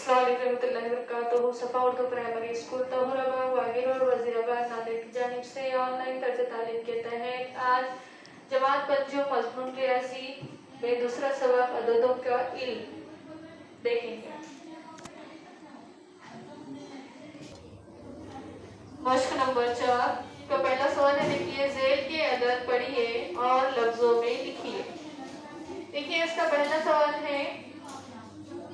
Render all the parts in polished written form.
सफ़ा Urdu primary school तहुराबाद वागिर और वजीराबाद नांदेड़ की जानिब से ऑनलाइन तर्ज तालीम के तहत आज जमात बच्चों मजमून 83 में दूसरा सबक अददों का इल्म देखेंगे। मश्क नंबर 4 का पहला सवाल है, देखिए जेल के अदद पढ़िए और लफ्जों में लिखिए। देखिए इसका पहला सवाल है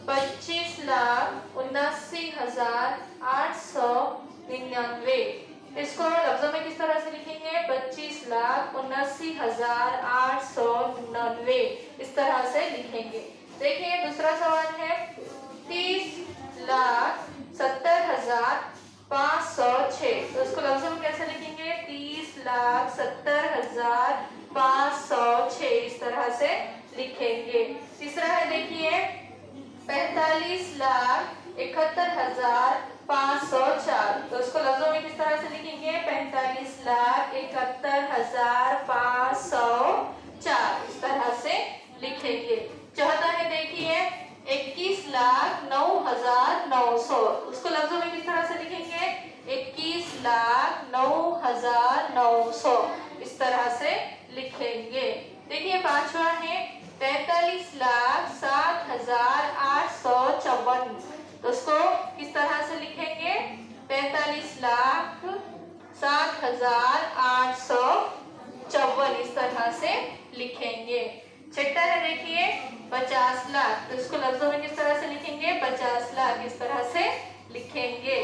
25,79,899। इसको लफ्जों में किस तरह से लिखेंगे? 25,79,899 इस तरह से लिखेंगे। देखिए दूसरा सवाल है 30,70,506। तो इसको लफ्जों में कैसे लिखेंगे? 30,70,506 इस तरह से लिखेंगे। तीसरा है देखिए 45,71,504। तो इसको लफ्जों में किस तरह से लिखेंगे? 45,71,504 इस तरह से लिखेंगे। चौथा है देखिए 21,09,900। उसको लफ्जों में किस तरह से लिखेंगे? 21,09,900 इस तरह से लिखेंगे। देखिए पांचवा है 43,07,854। तो उसको किस तरह से लिखेंगे? 43,07,854 इस तरह से लिखेंगे। छठा है देखिए 50 लाख। तो इसको लफ्जों में किस तरह से लिखेंगे? 50 लाख इस तरह से लिखेंगे।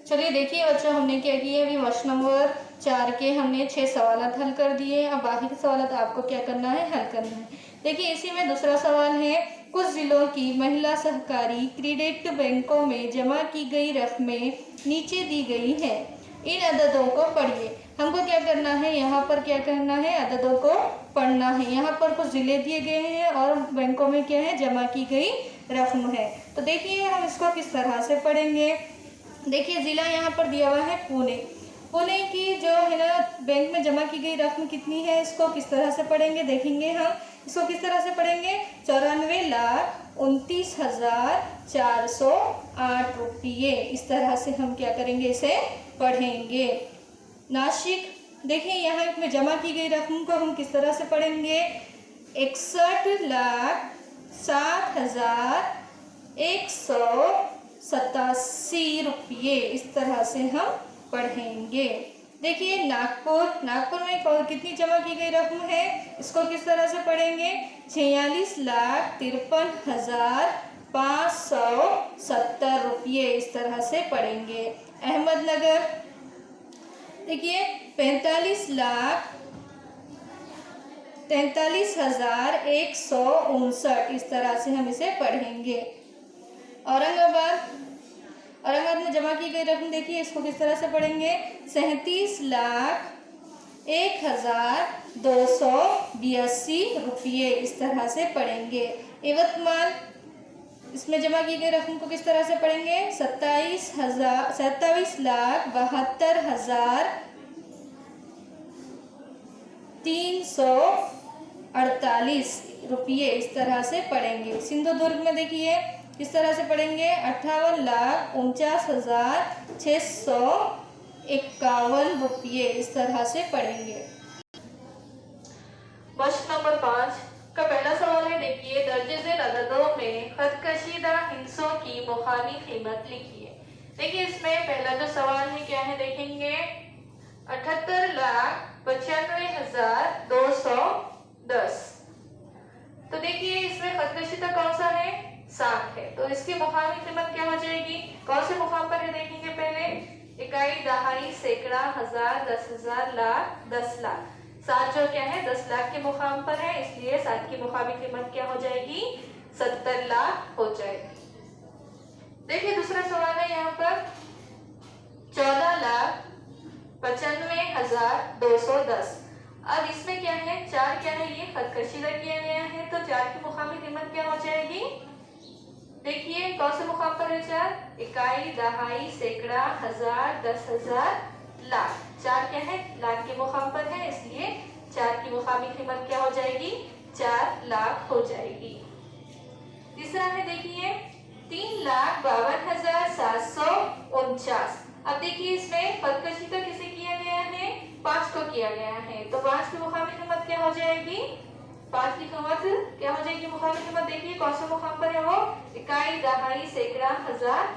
चलिए देखिए बच्चों, हमने क्या किया, अभी मश्क नंबर 4 के हमने 6 सवाल हल कर दिए। अब बाकी के सवाल आपको क्या करना है? हल करना है। देखिए इसी में दूसरा सवाल है, कुछ जिलों की महिला सहकारी क्रेडिट बैंकों में जमा की गई रकमें नीचे दी गई है, इन अददों को पढ़िए। हमको क्या करना है? यहाँ पर क्या करना है? अददों को पढ़ना है। यहाँ पर कुछ जिले दिए गए हैं और बैंकों में क्या है? जमा की गई रकम है। तो देखिए हम इसको किस तरह से पढ़ेंगे। देखिए जिला यहाँ पर दिया हुआ है पुणे। पुणे की जो है ना बैंक में जमा की गई रकम कितनी है, इसको किस तरह से पढ़ेंगे देखेंगे हम। इसको किस तरह से पढ़ेंगे? 94,29,408 रुपये इस तरह से हम क्या करेंगे? इसे पढ़ेंगे। नासिक देखिए यहाँ में जमा की गई रकम को हम किस तरह से पढ़ेंगे? 61,07,187 रुपये इस तरह से हम पढ़ेंगे। देखिए नागपुर में कितनी जमा की गई रकम है, इसको किस तरह से पढ़ेंगे? 46,53,570 रुपये इस तरह से पढ़ेंगे। अहमदनगर देखिए 45,43,159 इस तरह से हम इसे पढ़ेंगे। औरंगाबाद में जमा की गई रकम देखिए, इसको किस तरह से पढ़ेंगे? 37,01,282 रुपये इस तरह से पढ़ेंगे। यवतमाल इसमें जमा की गई रकम को किस तरह से पढ़ेंगे? 27,72,348 रुपये इस तरह से पढ़ेंगे। सिंधुदुर्ग में देखिए किस तरह से पढ़ेंगे? 58,49,651 रुपये इस तरह से पढ़ेंगे। मश्क नंबर 5 का पहला सवाल है, देखिए दर्जे झेल अददों में खतकशीदा हिस्सों की मुकामी कीमत लिखिए। देखिए इसमें पहला जो सवाल है क्या है देखेंगे, 78,95,210। तो देखिए इसमें खतकशीदा कौन सा है? 7 है। तो इसकी मुकामी कीमत क्या हो जाएगी? कौन से मुकाम पर है देखेंगे पहले। इकाई, दहाई, सैकड़ा, हजार, 10,000, लाख, 10 लाख। 7 जो क्या है 10 लाख के मुकाम पर है, इसलिए 7 की मुकामी कीमत क्या हो जाएगी? 70 लाख हो जाएगी। देखिए दूसरा सवाल है यहाँ पर 14,95,210। अब इसमें क्या है? 4 क्या है? ये खतकशीदा किया गया है, तो 4 की मुकामी कीमत क्या हो जाएगी? देखिए कौन से मुकाम पर है 4? इकाई, दहाई, सैकड़ा, हजार, 10,000, लाख। 4 क्या है? लाख के मुकाम पर है, इसलिए 4 की मुकामी कीमत क्या हो जाएगी? 4 लाख हो जाएगी। तीसरा है है देखिए 3,52,749। अब देखिए इसमें पद कशीदा किसे किया गया है, 5 को किया गया है, तो 5 की मुकामी कीमत क्या हो जाएगी, 5 की कीमत क्या हो जाएगी, मुकामी कीमत देखिए कौन सा मुकाम पर है वो, इकाई, दहाई, सैकड़ा, हजार,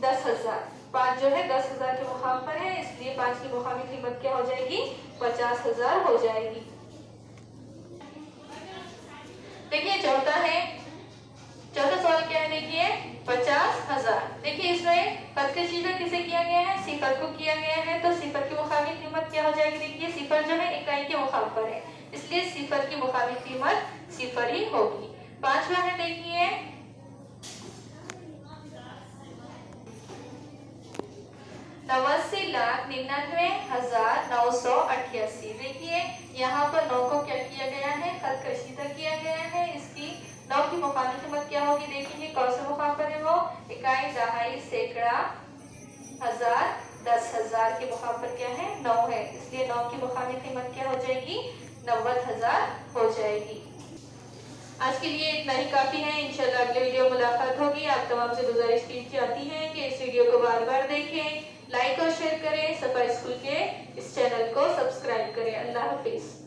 10,000। 5 जो है 10,000 के मुकाम पर है, इसलिए 5 की मुकामी कीमत क्या हो जाएगी, 50,000 हो जाएगी। देखिए चौथा सवाल क्या है, देखिए 50,000। देखिए इसमें पद कशीदा किसे किया गया है, सिफर को किया गया है, तो सिफर की मुकामी कीमत क्या हो जाएगी, देखिए सिफर जो है इकाई के मुकाम पर है, इसलिए सिफर की मुकामी कीमत सिफर ही होगी। 5वां है देखिए 89,99,988। देखिए यहाँ पर 9 को क्या किया गया है, पद कशीदा किया गया है, इसकी 9 की मुकामी कीमत क्या होगी, देखिए कौन से मुकाम पर है वो, इकाई, दहाई, सैकड़ा, हजार, 10,000 के मुकाम पर क्या है, 9 है, इसलिए 9 की मुकामी कीमत क्या हो जाएगी, 90,000 हो जाएगी। आज के लिए इतना ही काफी है, इंशाल्लाह अगले वीडियो मुलाकात होगी। आप तमाम से गुजारिश की जाती है कि इस वीडियो को बार बार देखें, लाइक और शेयर करें, सफा स्कूल के इस चैनल को सब्सक्राइब करें। अल्लाह हाफिज।